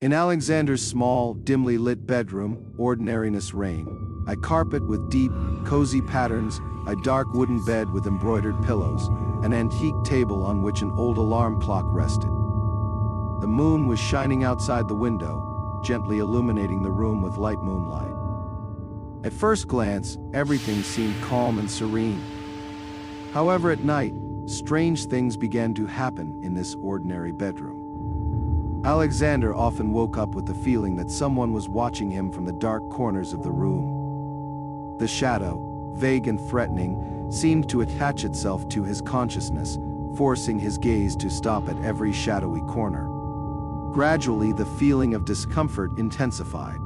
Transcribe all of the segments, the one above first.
In Alexander's small, dimly lit bedroom, ordinariness reigned. A carpet with deep, cozy patterns, a dark wooden bed with embroidered pillows, an antique table on which an old alarm clock rested. The moon was shining outside the window, gently illuminating the room with light moonlight. At first glance, everything seemed calm and serene. However, at night, strange things began to happen in this ordinary bedroom. Alexander often woke up with the feeling that someone was watching him from the dark corners of the room. The shadow, vague and threatening, seemed to attach itself to his consciousness, forcing his gaze to stop at every shadowy corner. Gradually, the feeling of discomfort intensified.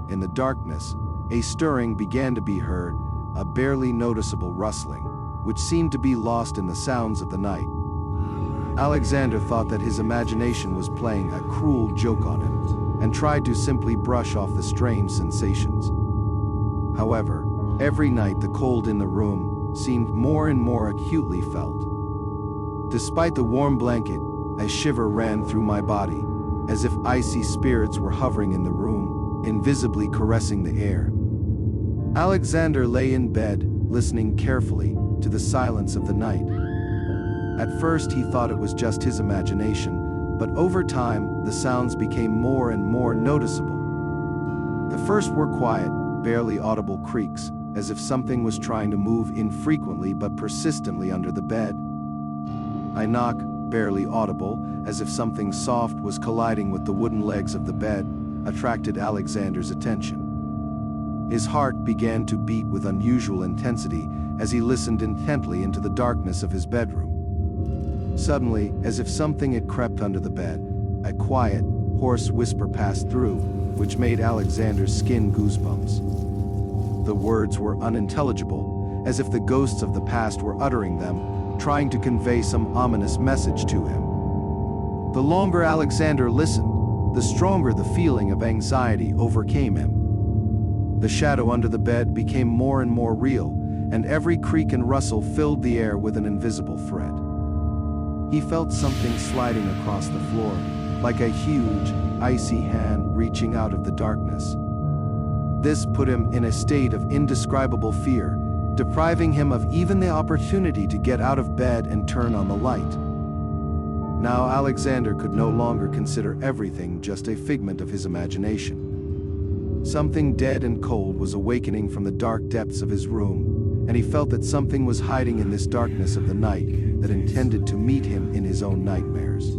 In the darkness, a stirring began to be heard, a barely noticeable rustling, which seemed to be lost in the sounds of the night. Alexander thought that his imagination was playing a cruel joke on him, and tried to simply brush off the strange sensations. However, every night the cold in the room seemed more and more acutely felt. Despite the warm blanket, a shiver ran through my body, as if icy spirits were hovering in the room, invisibly caressing the air. Alexander lay in bed, listening carefully to the silence of the night. At first he thought it was just his imagination, but over time the sounds became more and more noticeable. The first were quiet, barely audible creaks, as if something was trying to move infrequently but persistently under the bed. A knock, barely audible, as if something soft was colliding with the wooden legs of the bed, attracted Alexander's attention. His heart began to beat with unusual intensity as he listened intently into the darkness of his bedroom. Suddenly, as if something had crept under the bed, a quiet, hoarse whisper passed through, which made Alexander's skin goosebumps. The words were unintelligible, as if the ghosts of the past were uttering them, trying to convey some ominous message to him. The longer Alexander listened, the stronger the feeling of anxiety overcame him. The shadow under the bed became more and more real, and every creak and rustle filled the air with an invisible thread. He felt something sliding across the floor, like a huge, icy hand reaching out of the darkness. This put him in a state of indescribable fear, depriving him of even the opportunity to get out of bed and turn on the light. Now Alexander could no longer consider everything just a figment of his imagination. Something dead and cold was awakening from the dark depths of his room, and he felt that something was hiding in this darkness of the night that intended to meet him in his own nightmares.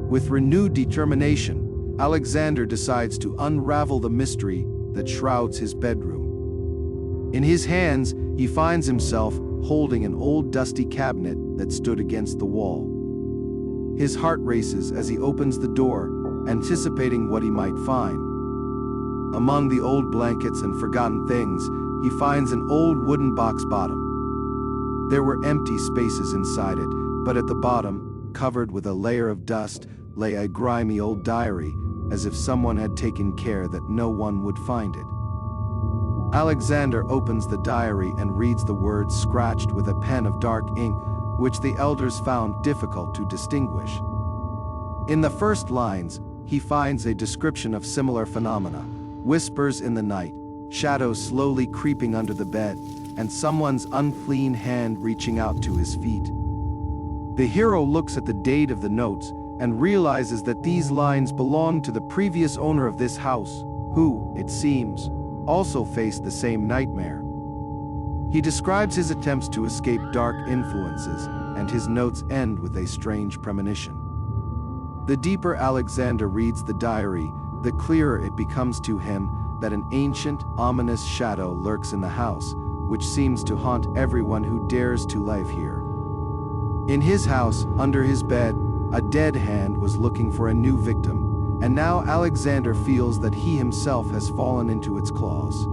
With renewed determination, Alexander decides to unravel the mystery that shrouds his bedroom. In his hands, he finds himself holding an old dusty cabinet that stood against the wall. His heart races as he opens the door, anticipating what he might find. Among the old blankets and forgotten things, he finds an old wooden box bottom. There were empty spaces inside it, but at the bottom, covered with a layer of dust, lay a grimy old diary, as if someone had taken care that no one would find it. Alexander opens the diary and reads the words scratched with a pen of dark ink, which the elders found difficult to distinguish. In the first lines, he finds a description of similar phenomena: whispers in the night, shadows slowly creeping under the bed, and someone's unclean hand reaching out to his feet. The hero looks at the date of the notes and realizes that these lines belong to the previous owner of this house, who, it seems, also faced the same nightmare. He describes his attempts to escape dark influences, and his notes end with a strange premonition. The deeper Alexander reads the diary, the clearer it becomes to him that an ancient, ominous shadow lurks in the house, which seems to haunt everyone who dares to live here. In his house, under his bed, a dead hand was looking for a new victim, and now Alexander feels that he himself has fallen into its claws.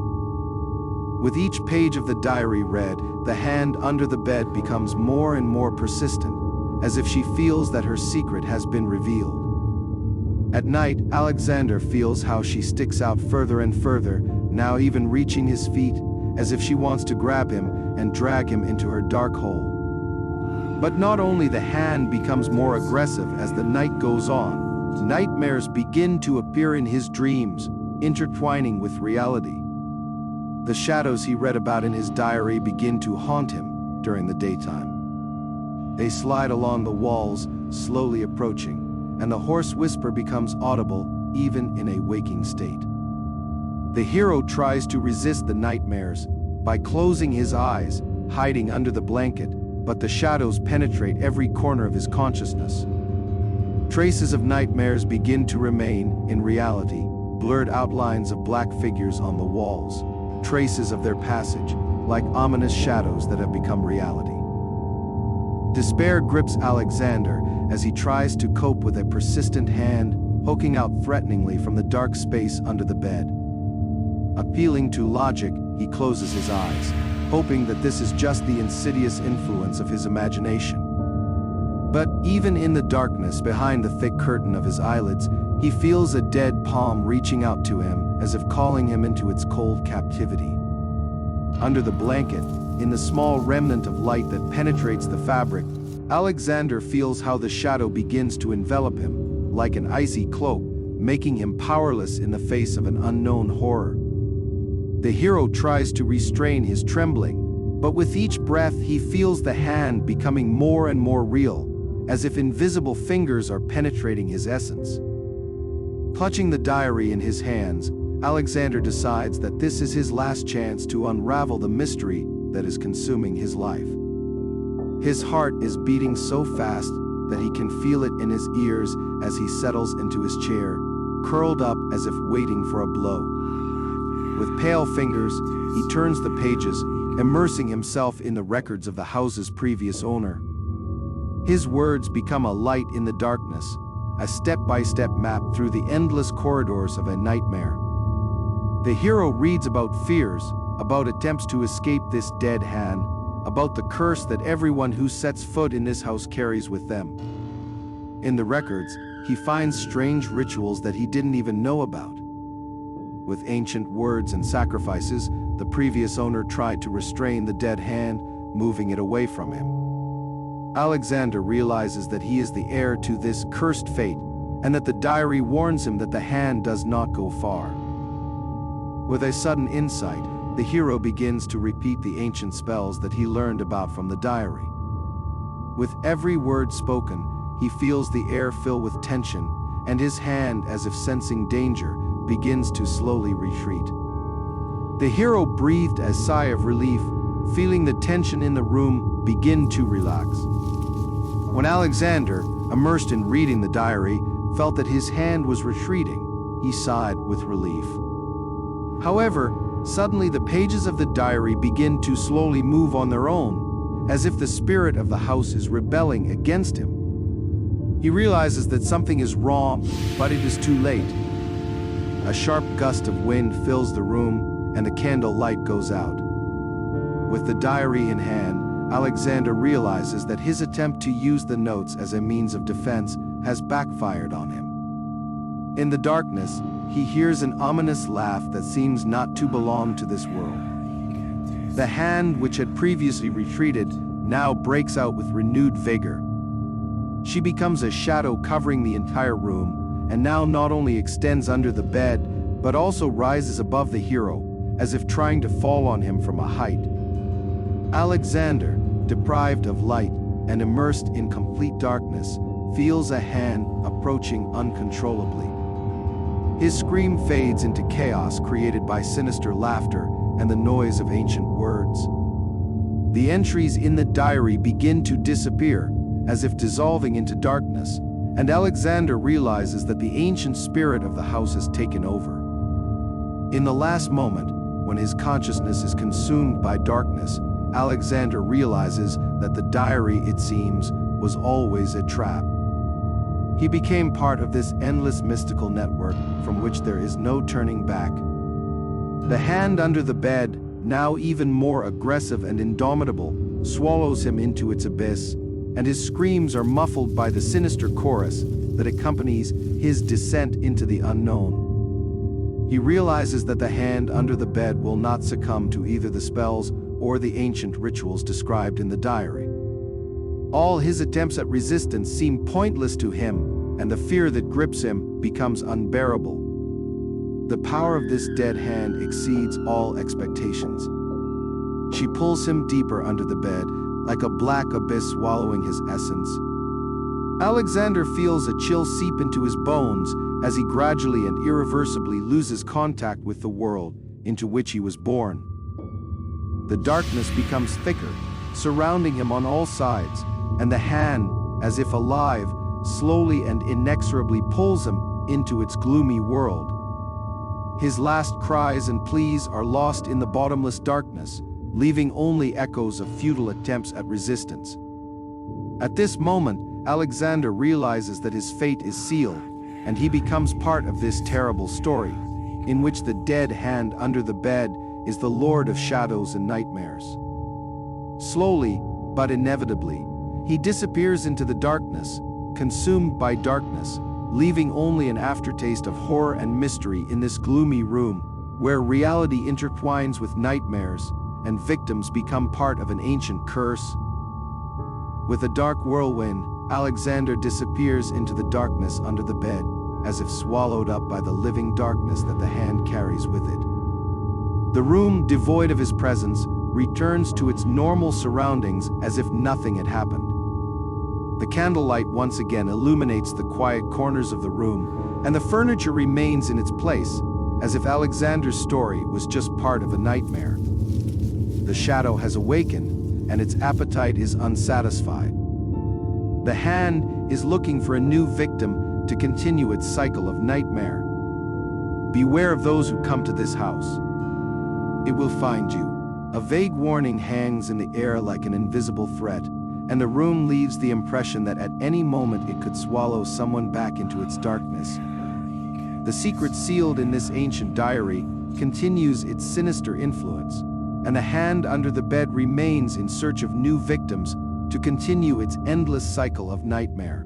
With each page of the diary read, the hand under the bed becomes more and more persistent, as if she feels that her secret has been revealed. At night, Alexander feels how she sticks out further and further, now even reaching his feet, as if she wants to grab him and drag him into her dark hole. But not only the hand becomes more aggressive as the night goes on, nightmares begin to appear in his dreams, intertwining with reality. The shadows he read about in his diary begin to haunt him during the daytime. They slide along the walls, slowly approaching, and the hoarse whisper becomes audible even in a waking state. The hero tries to resist the nightmares by closing his eyes, hiding under the blanket, but the shadows penetrate every corner of his consciousness. Traces of nightmares begin to remain in reality, blurred outlines of black figures on the walls, traces of their passage, like ominous shadows that have become reality. Despair grips Alexander as he tries to cope with a persistent hand poking out threateningly from the dark space under the bed. Appealing to logic, he closes his eyes, hoping that this is just the insidious influence of his imagination. But even in the darkness behind the thick curtain of his eyelids, he feels a dead palm reaching out to him as if calling him into its cold captivity. Under the blanket, in the small remnant of light that penetrates the fabric, Alexander feels how the shadow begins to envelop him, like an icy cloak, making him powerless in the face of an unknown horror. The hero tries to restrain his trembling, but with each breath he feels the hand becoming more and more real, as if invisible fingers are penetrating his essence. Clutching the diary in his hands, Alexander decides that this is his last chance to unravel the mystery that is consuming his life. His heart is beating so fast that he can feel it in his ears as he settles into his chair, curled up as if waiting for a blow. With pale fingers, he turns the pages, immersing himself in the records of the house's previous owner. His words become a light in the darkness, a step-by-step map through the endless corridors of a nightmare. The hero reads about fears, about attempts to escape this dead hand, about the curse that everyone who sets foot in this house carries with them. In the records, he finds strange rituals that he didn't even know about. With ancient words and sacrifices, the previous owner tried to restrain the dead hand, moving it away from him. Alexander realizes that he is the heir to this cursed fate, and that the diary warns him that the hand does not go far. With a sudden insight, the hero begins to repeat the ancient spells that he learned about from the diary. With every word spoken, he feels the air fill with tension, and his hand, as if sensing danger, begins to slowly retreat. The hero breathed a sigh of relief, feeling the tension in the room begin to relax. When Alexander, immersed in reading the diary, felt that his hand was retreating, he sighed with relief. However, suddenly the pages of the diary begin to slowly move on their own, as if the spirit of the house is rebelling against him. He realizes that something is wrong, but it is too late. A sharp gust of wind fills the room, and the candle light goes out. With the diary in hand, Alexander realizes that his attempt to use the notes as a means of defense has backfired on him. In the darkness, he hears an ominous laugh that seems not to belong to this world. The hand, which had previously retreated, now breaks out with renewed vigor. She becomes a shadow covering the entire room, and now not only extends under the bed, but also rises above the hero, as if trying to fall on him from a height. Alexander, deprived of light and immersed in complete darkness, feels a hand approaching uncontrollably. His scream fades into chaos created by sinister laughter and the noise of ancient words. The entries in the diary begin to disappear, as if dissolving into darkness, and Alexander realizes that the ancient spirit of the house has taken over. In the last moment, when his consciousness is consumed by darkness, Alexander realizes that the diary, it seems, was always a trap. He became part of this endless mystical network from which there is no turning back. The hand under the bed, now even more aggressive and indomitable, swallows him into its abyss, and his screams are muffled by the sinister chorus that accompanies his descent into the unknown. He realizes that the hand under the bed will not succumb to either the spells or the ancient rituals described in the diary. All his attempts at resistance seem pointless to him, and the fear that grips him becomes unbearable. The power of this dead hand exceeds all expectations. She pulls him deeper under the bed, like a black abyss swallowing his essence. Alexander feels a chill seep into his bones as he gradually and irreversibly loses contact with the world into which he was born. The darkness becomes thicker, surrounding him on all sides, and the hand, as if alive, slowly and inexorably pulls him into its gloomy world. His last cries and pleas are lost in the bottomless darkness, leaving only echoes of futile attempts at resistance. At this moment, Alexander realizes that his fate is sealed, and he becomes part of this terrible story, in which the dead hand under the bed is the lord of shadows and nightmares. Slowly, but inevitably, he disappears into the darkness, consumed by darkness, leaving only an aftertaste of horror and mystery in this gloomy room, where reality intertwines with nightmares, and victims become part of an ancient curse. With a dark whirlwind, Alexander disappears into the darkness under the bed, as if swallowed up by the living darkness that the hand carries with it. The room, devoid of his presence, returns to its normal surroundings as if nothing had happened. The candlelight once again illuminates the quiet corners of the room, and the furniture remains in its place, as if Alexander's story was just part of a nightmare. The shadow has awakened, and its appetite is unsatisfied. The hand is looking for a new victim to continue its cycle of nightmare. Beware of those who come to this house. It will find you. A vague warning hangs in the air like an invisible threat, and the room leaves the impression that at any moment it could swallow someone back into its darkness. The secret sealed in this ancient diary continues its sinister influence, and the hand under the bed remains in search of new victims to continue its endless cycle of nightmare.